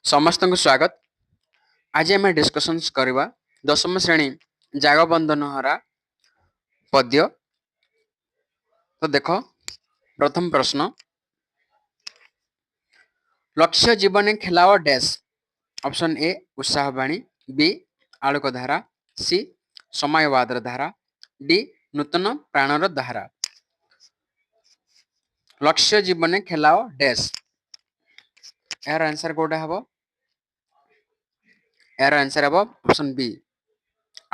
ସମସ୍ତଙ୍କୁ ସ୍ୱାଗତ। ଆଜି ଆମେ ଡିସ୍କସନ୍ସ କରିବା ଦଶମ ଶ୍ରେଣୀ ଜାଗବନ୍ଦନ ହରା ପଦ୍ୟ। ତ ଦେଖ, ପ୍ରଥମ ପ୍ରଶ୍ନ, ଲକ୍ଷ୍ୟ ଜୀବନେ ଖେଲାଅ ଡ୍ୟାସ୍। ଅପସନ୍ ଏ ଉତ୍ସାହବାଣୀ, ବି ଆଲୋକ ଧାରା, ସି ସମୟବାଦର ଧାରା, ଡି ନୂତନ ପ୍ରାଣର ଧାରା। ଲକ୍ଷ୍ୟ ଜୀବନେ ଖେଲାଅ ଡ୍ୟାସ୍, ଏହାର ଆନ୍ସର କୋଉଟା ହେବ? ଏହାର ଆନ୍ସର ହେବ ଅପସନ୍ ବି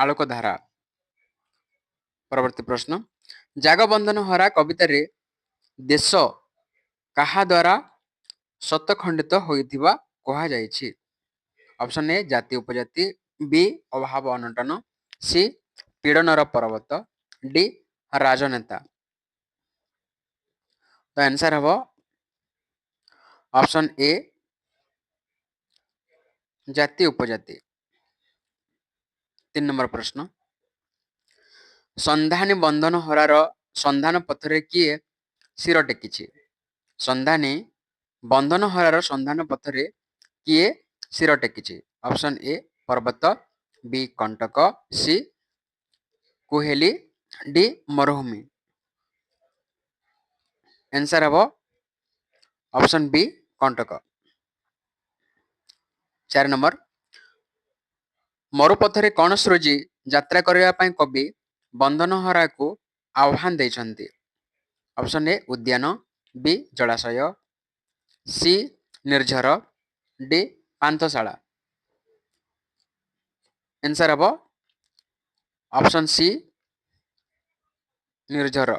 ଆଲୋକ ଧାରା। ପରବର୍ତ୍ତୀ ପ୍ରଶ୍ନ, ଜାଗବନ୍ଦନ ହରା କବିତାରେ ଦେଶ କାହା ଦ୍ୱାରା ଶତଖଣ୍ଡିତ ହୋଇଥିବା କୁହାଯାଇଛି? ଅପସନ୍ ଏ ଜାତି ଉପଜାତି, ବି ଅଭାବ ଅନଟନ, ସି ପୀଡ଼ନର ପର୍ବତ, ଡି ରାଜନେତା। ତ ଆନ୍ସର ହେବ ଅପସନ୍ ଏ ଜାତି ଉପଜାତି। 3 ନମ୍ବର ପ୍ରଶ୍ନ, ସନ୍ଧାନୀ ବନ୍ଧନ ହରାର ସନ୍ଧାନ ପଥରେ କିଏ ଶିର ଟେକିଛି? ସନ୍ଧାନୀ ବନ୍ଧନ ହରାର ସନ୍ଧାନ ପଥରେ କିଏ ଶିର ଟେକିଛି? ଅପସନ୍ ଏ ପର୍ବତ, ବି କଣ୍ଟକ, ସି କୁହେଲି, ଡି ମରୁଭୂମି। ଆନ୍ସର ହେବ ଅପସନ୍ ବି କଣ୍ଟକ। 4 ନମ୍ବର, ମରୁପଥରେ କଣ ସୃଜି ଯାତ୍ରା କରିବା ପାଇଁ କବି ବନ୍ଧନହରାକୁ ଆହ୍ୱାନ ଦେଇଛନ୍ତି? ଅପସନ୍ ଏ ଉଦ୍ୟାନ, ବି ଜଳାଶୟ, ସି ନିର୍ଝର, ଡି ପାନ୍ଥଶାଳା। ଆନ୍ସର ହେବ ଅପସନ୍ ସି ନିର୍ଝର।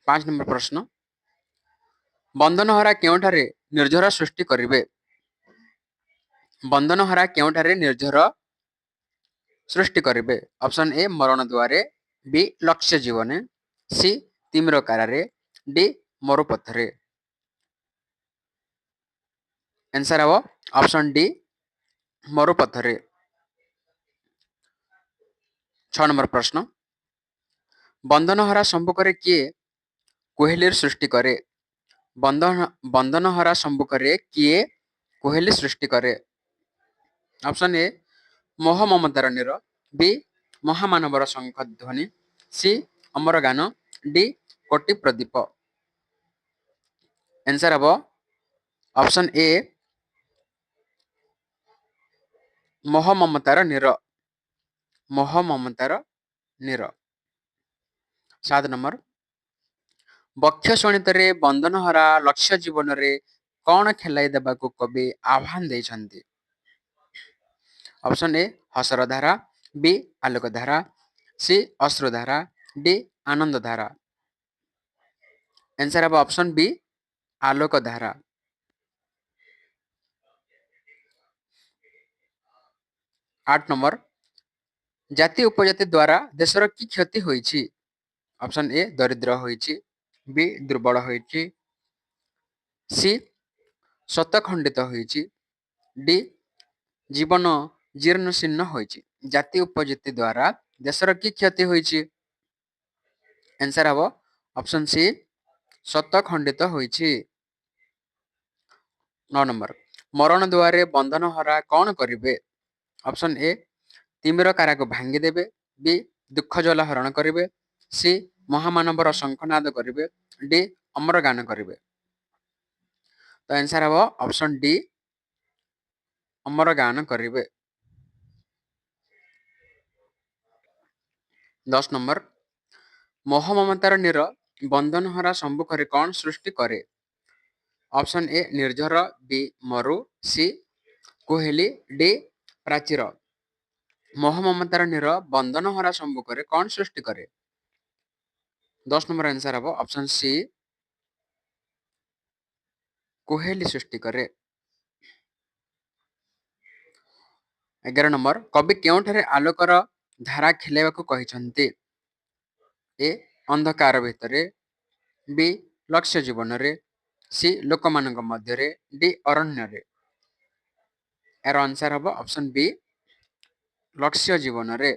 5 ନମ୍ବର ପ୍ରଶ୍ନ, ବନ୍ଧନହରା କେଉଁଠାରେ ନିର୍ଝର ସୃଷ୍ଟି କରିବେ? ବନ୍ଧନହରା କେଉଁଠାରେ ନିର୍ଝର ସୃଷ୍ଟି କରିବେ? ଅପସନ୍ ଏ ମରଣ ଦୁଆରେ, ବି ଲକ୍ଷ୍ୟ ଜୀବନେ, ସି ତିମିର କାରାରେ, ଡି ମରୁପଥରେ। ଆନ୍ସର ହେବ ଅପସନ୍ ଡି ମରୁପଥରେ। 6 ନମ୍ବର ପ୍ରଶ୍ନ, ବନ୍ଧନହରା ସମ୍ମୁଖରେ କିଏ କୁହେଲିର ସୃଷ୍ଟି କରେ? ବନ୍ଧନହରା ସମ୍ମୁଖରେ କିଏ କୁହେଲି ସୃଷ୍ଟି କରେ? ଅପସନ୍ ଏ ମୋହ ମମତାର ନୀର, ବି ମହାମାନବର ଶଙ୍ଖ ଧ୍ୱନି, ସି ଅମର ଗାନ, ଡି କୋଟି ପ୍ରଦୀପ। ଆନ୍ସର ହେବ ଅପସନ୍ ଏ ମୋହ ମମତାର ନୀର। ମୋହ ମମତାର ନୀର। 7 ନମ୍ବର, ବକ୍ଷ ଶୋଣିତରେ ବନ୍ଧନହରା ଲକ୍ଷ୍ୟ ଜୀବନରେ କଣ ଖେଲାଇ ଦେବାକୁ କବି ଆହ୍ୱାନ ଦେଇଛନ୍ତି? ଅପସନ୍ ଏ ହସର ଧାରା, ବି ଆଲୋକ ଧାରା, ସି ଅଶ୍ରୁଧାରା, ଡି ଆନନ୍ଦ ଧାରା। ଆନ୍ସର ହେବ ଅପସନ୍ ବି ଆଲୋକ ଧାରା। 8 ନମ୍ବର, ଜାତି ଉପଜାତି ଦ୍ୱାରା ଦେଶର କି କ୍ଷତି ହୋଇଛି? ଅପସନ୍ ଏ ଦରିଦ୍ର ହୋଇଛି, ବି ଦୁର୍ବଳ ହୋଇଛି, ସି ଶତଖଣ୍ଡିତ ହୋଇଛି, ଡି ଜୀବନ ଜୀର୍ଣ୍ଣ ଶୀର୍ଣ୍ଣ ହୋଇଛି। ଜାତି ଉପଜାତି ଦ୍ୱାରା ଦେଶର କି କ୍ଷତି ହୋଇଛି? ଆନ୍ସର ହେବ ଅପସନ୍ ସି ଶତଖଣ୍ଡିତ ହୋଇଛି। 9 ନମ୍ବର, ମରଣ ଦୁଆରେ ବନ୍ଧନହରା କଣ କରିବେ? ଅପସନ୍ ଏ ତିମିର କାରାକୁ ଭାଙ୍ଗିଦେବେ, ବି ଦୁଃଖ ଜ୍ୱାଲା ହରଣ କରିବେ, ସି ମହାମାନବର ଶଙ୍ଖନାଦ କରିବେ, ଡି ଅମର ଗାନ କରିବେ। ତ ଆନ୍ସର ହେବ ଅପସନ୍ ଡି ଅମର ଗାନ କରିବେ। 10 ନମ୍ବର, ମୋହ ମମତାର ନୀର ବନ୍ଧନହରା ସମ୍ମୁଖରେ କଣ ସୃଷ୍ଟି କରେ? ଅପସନ୍ ଏ ନିର୍ଝର, ବି ମରୁ, ସି କୁହେଲି, ଡି ପ୍ରାଚୀର। ମୋହ ମମତାର ନୀର ବନ୍ଧନହରା ସମ୍ମୁଖରେ କଣ ସୃଷ୍ଟି କରେ? 10 ନମ୍ବର ଆନ୍ସର ହେବ ଅପସନ୍ ସି କୁହେଲି ସୃଷ୍ଟି କରେ। 11 ନମ୍ବର, କବି କେଉଁଠାରେ ଆଲୋକର ଧାରା ଖେଳାଇବାକୁ କହିଛନ୍ତି? ଏ ଅନ୍ଧକାର ଭିତରେ, ବି ଲକ୍ଷ୍ୟ ଜୀବନରେ, ସି ଲୋକମାନଙ୍କ ମଧ୍ୟରେ, ଡି ଅରଣ୍ୟରେ। ଏହାର ଆନ୍ସର ହେବ ଅପସନ୍ ବି ଲକ୍ଷ୍ୟ ଜୀବନରେ।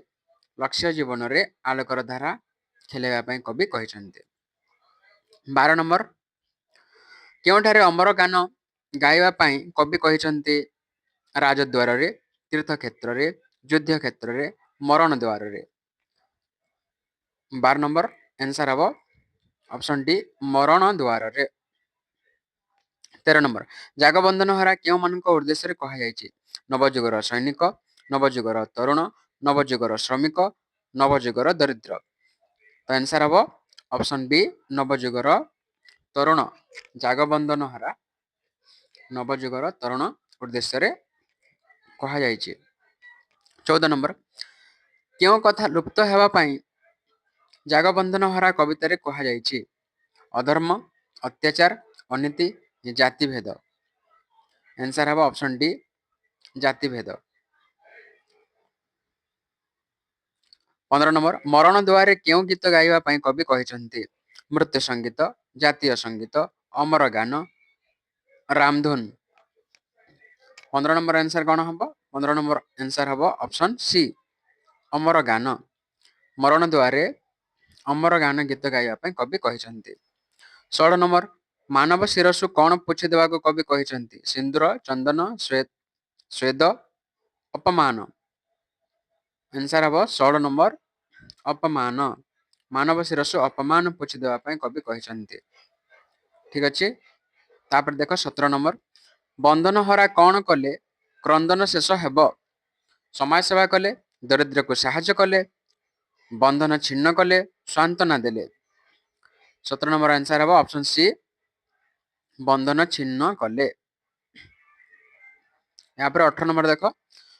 ଲକ୍ଷ୍ୟ ଜୀବନରେ ଆଲୋକର ଧାରା ଖେଳାଇବା ପାଇଁ କବି କହିଛନ୍ତି। 12 ନମ୍ବର, କେଉଁଠାରେ ଅମର ଗାନ ଗାଇବା ପାଇଁ କବି କହିଛନ୍ତି ରାଜଦ୍ୱାରରେ, ତୀର୍ଥକ୍ଷେତ୍ରରେ, ଯୁଦ୍ଧ କ୍ଷେତ୍ରରେ, ମରଣ ଦ୍ୱାରରେ। 12 ନମ୍ବର ଆନ୍ସର ହେବ ଅପସନ୍ ଡି ମରଣ ଦ୍ୱାରରେ। 13 ନମ୍ବର ଜାଗବନ୍ଧନ ହରା କେଉଁମାନଙ୍କ ଉଦ୍ଦେଶ୍ୟରେ କୁହାଯାଇଛି? ନବଯୁଗର ସୈନିକ, ନବଯୁଗର ତରୁଣ, ନବଯୁଗର ଶ୍ରମିକ, ନବଯୁଗର ଦରିଦ୍ର। ତ ଆନ୍ସର ହେବ ଅପସନ୍ ବି ନବଯୁଗର ତରୁଣ। ଜାଗବନ୍ଧନ ହରା ନବଯୁଗର ତରୁଣ ଉଦ୍ଦେଶ୍ୟରେ କୁହାଯାଇଛି। 14 ନମ୍ବର କେଉଁ କଥା ଲୁପ୍ତ ହେବା ପାଇଁ ଜାଗବନ୍ଧନ ହରା କବିତାରେ କୁହାଯାଇଛି? ଅଧର୍ମ, ଅତ୍ୟାଚାର, ଅନୀତି, ଜାତିଭେଦ। ଆନ୍ସର ହେବ ଅପସନ୍ ଡି ଜାତିଭେଦ। 15 ନମ୍ବର ମରଣ ଦ୍ୱାରରେ କେଉଁ ଗୀତ ଗାଇବା ପାଇଁ କବି କହିଛନ୍ତି? ମୃତ୍ୟୁ ସଙ୍ଗୀତ, ଜାତୀୟ ସଙ୍ଗୀତ, ଅମର ଗାନ, ରାମଧୁନ। 15 ନମ୍ବର ଆନ୍ସର କ'ଣ ହେବ? 15 ନମ୍ବର ଆନ୍ସର ହେବ ଅପସନ୍ ସି ଅମର ଗାନ। ମରଣ ଦ୍ୱାରରେ ଅମର ଗାନ ଗୀତ ଗାଇବା ପାଇଁ କବି କହିଛନ୍ତି। 16 ନମ୍ବର ମାନବ ଶିରସ୍ସୁ କ'ଣ ପୋଛି ଦେବାକୁ କବି କହିଛନ୍ତି? ସିନ୍ଦୁର, ଚନ୍ଦନ, ସ୍ୱେଦ, ଅପମାନ। ଆନ୍ସର ହେବ 16 ନମ୍ବର ଅପମାନ। ମାନବ ଶିରସ୍ସୁ ଅପମାନ ପୋଛି ଦେବା ପାଇଁ କବି କହିଛନ୍ତି। ଠିକ ଅଛି। ତାପରେ ଦେଖ 17 ନମ୍ବର ବନ୍ଧନ ହରା କ'ଣ କଲେ କ୍ରନ୍ଦନ ଶେଷ ହେବ? ସମାଜ ସେବା କଲେ, ଦରିଦ୍ରକୁ ସାହାଯ୍ୟ କଲେ, ବନ୍ଧନ ଛିନ୍ନ କଲେ, ସାନ୍ତ୍ୱନା ଦେଲେ। 17 ନମ୍ବର ଆନ୍ସର ହେବ ଅପସନ୍ ସି ବନ୍ଧନ ଛିନ୍ନ କଲେ। ଏହାପରେ 18 ନମ୍ବର ଦେଖ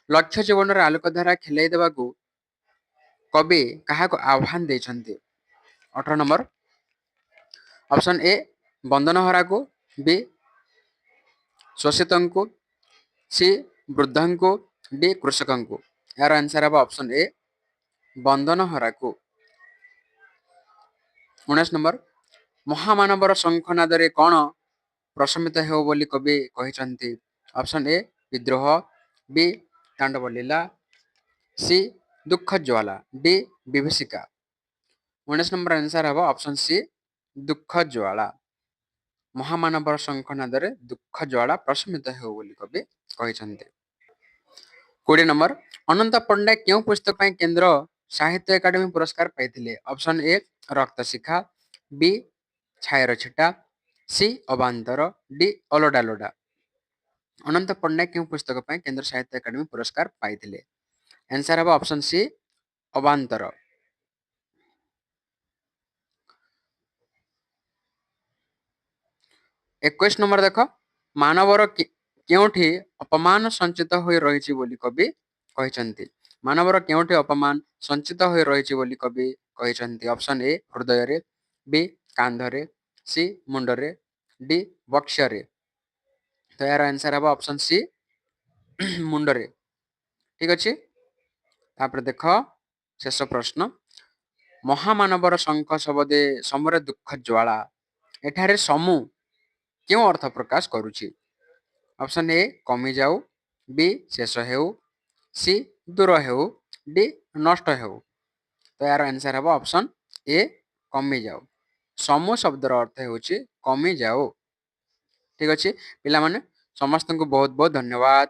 ଲକ୍ଷ୍ୟ ଜୀବନରେ ଆଲୋକ ଧାରା ଖେଳାଇ ଦେବାକୁ କବି କାହାକୁ ଆହ୍ୱାନ ଦେଇଛନ୍ତି? 18 ନମ୍ବର ଅପସନ୍ ଏ ବନ୍ଧନହରାକୁ, ବି ଶୋଷିତଙ୍କୁ, ସି ବୃଦ୍ଧଙ୍କୁ, ଡି କୃଷକଙ୍କୁ। ଏହାର ଆନ୍ସର ହେବ ଅପସନ୍ ଏ ବନ୍ଧନହରାକୁ। 19 ନମ୍ବର ମହାମାନବର ଶଙ୍ଖନାଦରେ କ'ଣ ପ୍ରଶମିତ ହେଉ ବୋଲି କବି କହିଛନ୍ତି? ଅପସନ୍ ଏ ବିଦ୍ରୋହ, ବି ତାଣ୍ଡବ ଲୀଳା, ସି ଦୁଃଖ ଜ୍ୱାଳା, ଡି ବିଭୀଷିକା। 19 ନମ୍ବର ଆନ୍ସର ହେବ ଅପସନ୍ ସି ଦୁଃଖ ଜ୍ୱାଳା। ମହାମାନବର ଶଙ୍ଖନାଦରେ ଦୁଃଖ ଜ୍ୱାଳା ପ୍ରଶମିତ ହେଉ ବୋଲି କବି କହିଛନ୍ତି। 20 ନମ୍ବର ଅନନ୍ତ ପଟ୍ଟନାୟକ କେଉଁ ପୁସ୍ତକ ପାଇଁ କେନ୍ଦ୍ର ସାହିତ୍ୟ ଏକାଡେମୀ ପୁରସ୍କାର ପାଇଥିଲେ? ଅପସନ୍ ଏ ରକ୍ତଶିଖା, ବି ଛାୟାର ଛିଟା, ସି ଅବାନ୍ତର, ଡି ଅଲୋଡା ଲୋଡା। ଅନନ୍ତ ପଟ୍ଟନାୟକ କେଉଁ ପୁସ୍ତକ ପାଇଁ କେନ୍ଦ୍ର ସାହିତ୍ୟ ଏକାଡେମୀ ପୁରସ୍କାର ପାଇଥିଲେ? ଆନ୍ସର ହେବ ଅପସନ୍ ସି ଅବାନ୍ତର। 21 ନମ୍ବର ଦେଖ ମାନବର କେଉଁଠି ଅପମାନ ସଞ୍ଚିତ ହୋଇ ରହିଛି ବୋଲି କବି କହିଛନ୍ତି? ମାନବର କେଉଁଠି ଅପମାନ ସଞ୍ଚିତ ହୋଇ ରହିଛି ବୋଲି କବି କହିଛନ୍ତି? ଅପସନ୍ ଏ ହୃଦୟରେ, ବି କାନ୍ଧରେ, ସି ମୁଣ୍ଡରେ, ଡି ବକ୍ଷରେ। ତ ଏହାର ଆନ୍ସର ହେବ ଅପସନ୍ ସି ମୁଣ୍ଡରେ। ଠିକ ଅଛି। ତାପରେ ଦେଖ ଶେଷ ପ୍ରଶ୍ନ ମହାମାନବର ଶଙ୍ଖ ଶବଦେ ସମରେ ଦୁଃଖ ଜ୍ୱାଳା ଏଠାରେ ସମୁ କେଉଁ ଅର୍ଥ ପ୍ରକାଶ କରୁଛି? ଅପସନ୍ ଏ କମିଯାଉ, ବି ଶେଷ ହେଉ, ସି ଦୂର ହେଉ, ଡି ନଷ୍ଟ ହେଉ। ତ ଏହାର ଆନ୍ସର ହେବ ଅପସନ୍ ଏ କମିଯାଉ। ସମୁ ଶବ୍ଦର ଅର୍ଥ ହେଉଛି କମିଯାଉ। ଠିକ ଅଛି ପିଲାମାନେ ସମସ୍ତଙ୍କୁ ବହୁତ ବହୁତ ଧନ୍ୟବାଦ।